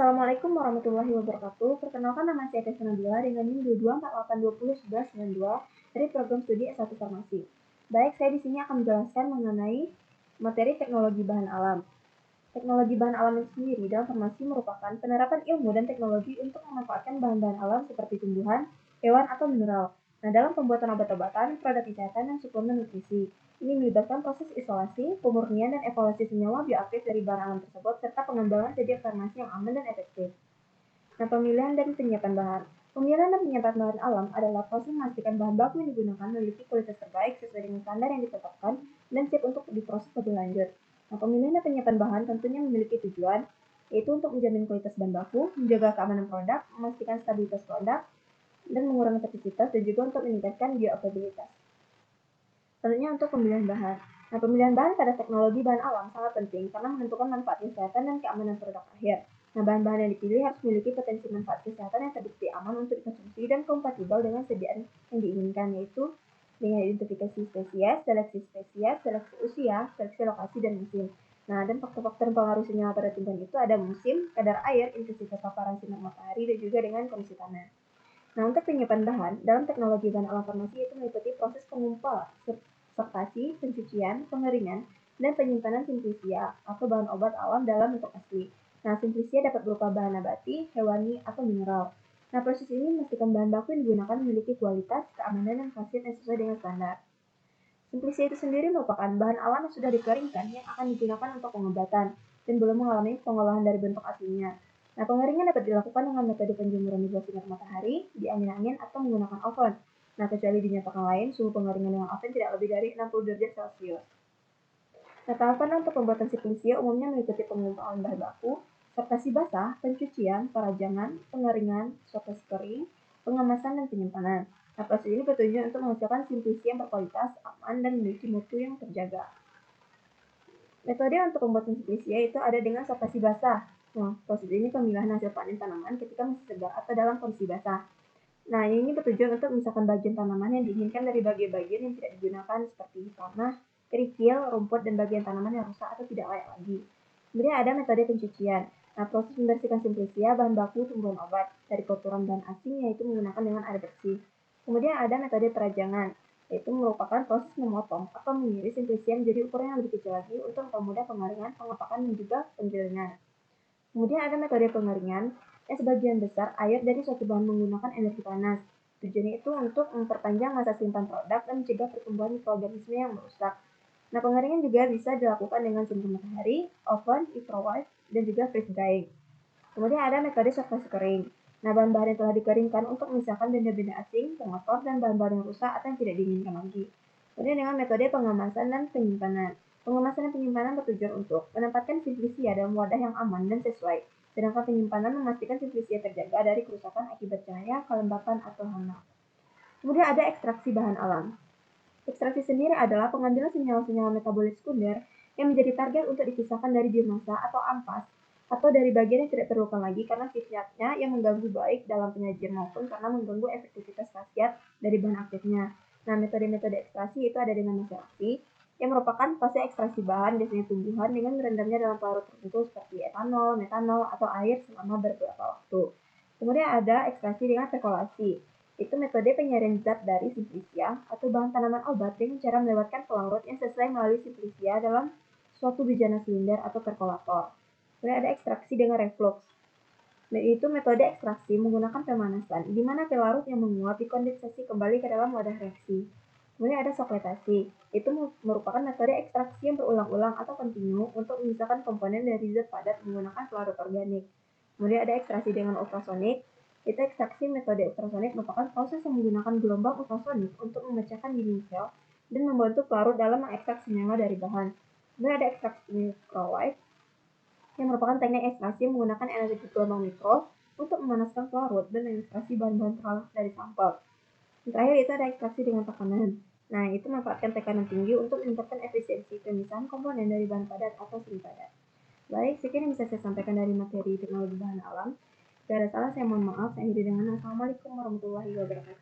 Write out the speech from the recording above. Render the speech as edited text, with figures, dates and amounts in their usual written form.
Assalamualaikum warahmatullahi wabarakatuh. Perkenalkan, nama saya Tessa Nabila dengan NIM 2248201192 dari program studi S1 Farmasi. Baik, saya di sini akan menjelaskan mengenai materi teknologi bahan alam. Teknologi bahan alam itu sendiri dalam farmasi merupakan penerapan ilmu dan teknologi untuk memanfaatkan bahan-bahan alam seperti tumbuhan, hewan, atau mineral. Nah, dalam pembuatan obat-obatan, produk kesehatan, dan suplemen nutrisi. Ini melibatkan proses isolasi, pemurnian, dan evaluasi senyawa bioaktif dari bahan alam tersebut, serta pengembangan sedia farmasi yang aman dan efektif. Nah, pemilihan dan penyiapan bahan. Pemilihan dan penyiapan bahan alam adalah proses memastikan bahan baku yang digunakan memiliki kualitas terbaik sesuai dengan standar yang ditetapkan dan siap untuk diproses lebih lanjut. Nah, pemilihan dan penyiapan bahan tentunya memiliki tujuan, yaitu untuk menjamin kualitas bahan baku, menjaga keamanan produk, memastikan stabilitas produk, dan mengurangi toksisitas, dan juga untuk meningkatkan bioavailabilitas. Selanjutnya untuk pemilihan bahan. Nah, pemilihan bahan pada teknologi bahan alam sangat penting karena menentukan manfaat kesehatan dan keamanan produk akhir. Nah, bahan-bahan yang dipilih harus memiliki potensi manfaat kesehatan yang terbukti aman untuk dikonsumsi dan kompatibel dengan sediaan yang diinginkan, yaitu dengan identifikasi spesies, seleksi usia, seleksi lokasi, dan musim. Nah, dan faktor-faktor pengaruh senyawa pada tumbuhan itu ada musim, kadar air, intensitas paparan sinar matahari, dan juga dengan kondisi tanah. Nah, untuk penyiapan bahan, dalam teknologi bahan alam farmasi itu meliputi proses pengumpulan, sortasi, pencucian, pengeringan, dan penyimpanan simplisia atau bahan obat alam dalam bentuk asli. Nah, simplisia dapat berupa bahan nabati, hewani, atau mineral. Nah, proses ini memastikan bahan baku yang digunakan memiliki kualitas, keamanan, dan khasiat yang sesuai dengan standar. Simplisia itu sendiri merupakan bahan alam yang sudah dikeringkan yang akan digunakan untuk pengobatan dan belum mengalami pengolahan dari bentuk aslinya. Nah, pengeringan dapat dilakukan dengan metode penjemuran di bawah sinar matahari, di angin-angin, atau menggunakan oven. Nah, kecuali dinyatakan lain, suhu pengeringan dengan oven tidak lebih dari 60 derajat Celcius. Nah, tahapan untuk pembuatan simplisia umumnya meliputi pengumpulan bahan baku, sortasi basah, pencucian, perajangan, pengeringan, sortasi kering, pengemasan, dan penyimpanan. Nah, proses ini bertujuan untuk menghasilkan simplisia yang berkualitas, aman, dan memiliki mutu yang terjaga. Metode untuk pembuatan simplisia itu ada dengan sortasi basah. Nah, proses ini pemilihan hasil panen tanaman ketika masih segar atau dalam kondisi basah. Nah, ini bertujuan untuk memisahkan bagian tanaman yang diinginkan dari bagian-bagian yang tidak digunakan seperti tanah, kerikil, rumput, dan bagian tanaman yang rusak atau tidak layak lagi. Kemudian ada metode pencucian. Nah, proses membersihkan simplisia bahan baku tumbuhan obat dari kotoran bahan asing, yaitu menggunakan dengan air bersih. Kemudian ada metode perajangan, yaitu merupakan proses memotong atau mengiris simplisia menjadi ukuran yang lebih kecil lagi untuk mempermudah pengeringan, pengepakan, dan juga penggilingan. Kemudian ada metode pengeringan yang sebagian besar air dari suatu bahan menggunakan energi panas. Tujuannya itu untuk memperpanjang masa simpan produk dan mencegah pertumbuhan mikroorganisme yang merusak. Nah, pengeringan juga bisa dilakukan dengan sinar matahari, oven, microwave, dan juga freeze drying. Kemudian ada metode sortasi kering. Nah, bahan-bahan yang telah dikeringkan untuk memisahkan benda-benda asing, pengotor, dan bahan-bahan yang rusak atau yang tidak diinginkan lagi. Kemudian dengan metode pengemasan dan penyimpanan. Pengemasan dan penyimpanan bertujuan untuk menempatkan simplisia dalam wadah yang aman dan sesuai, sedangkan penyimpanan memastikan simplisia terjaga dari kerusakan akibat cahaya, kelembapan, atau hama. Kemudian ada ekstraksi bahan alam. Ekstraksi sendiri adalah pengambilan senyawa-senyawa metabolit sekunder yang menjadi target untuk dipisahkan dari biomasa atau ampas, atau dari bagian yang tidak terluka lagi karena sifatnya yang mengganggu baik dalam penyajian maupun karena mengganggu efektivitas khasiat dari bahan aktifnya. Nah, metode-metode ekstraksi itu ada dengan macerasi, yang merupakan fase ekstraksi bahan, biasanya tumbuhan, dengan merendamnya dalam pelarut tertentu seperti etanol, metanol, atau air selama beberapa waktu. Kemudian ada ekstraksi dengan perkolasi. Itu metode penyaring zat dari simplisia atau bahan tanaman obat dengan cara melewatkan pelarut yang sesuai melalui simplisia dalam suatu bejana silinder atau perkolator. Kemudian ada ekstraksi dengan reflux. Yaitu metode ekstraksi menggunakan pemanasan, di mana pelarut yang menguap dikondensasi kembali ke dalam wadah reaksi. Kemudian ada sokletasi. Itu merupakan metode ekstraksi yang berulang-ulang atau kontinu untuk memisahkan komponen dari zat padat menggunakan pelarut organik. Kemudian ada ekstraksi dengan ultrasonik. Itu ekstraksi metode ultrasonik merupakan proses yang menggunakan gelombang ultrasonik untuk memecahkan dinding sel dan membantu pelarut dalam mengekstrak senyawa dari bahan. Kemudian ada ekstraksi microwave, yang merupakan teknik ekstraksi menggunakan energi gelombang mikro untuk memanaskan pelarut dan mengekstraksi bahan-bahan terlarut dari sampel. Yang terakhir itu ada ekstraksi dengan tekanan. Nah, itu memanfaatkan tekanan tinggi untuk meningkatkan efisiensi pemisahan komponen dari bahan padat atau semi padat. Baik, sekian yang bisa saya sampaikan dari materi teknologi bahan alam. Jika ada salah, saya mohon maaf. Saya akhiri dengan Assalamualaikum warahmatullahi wabarakatuh.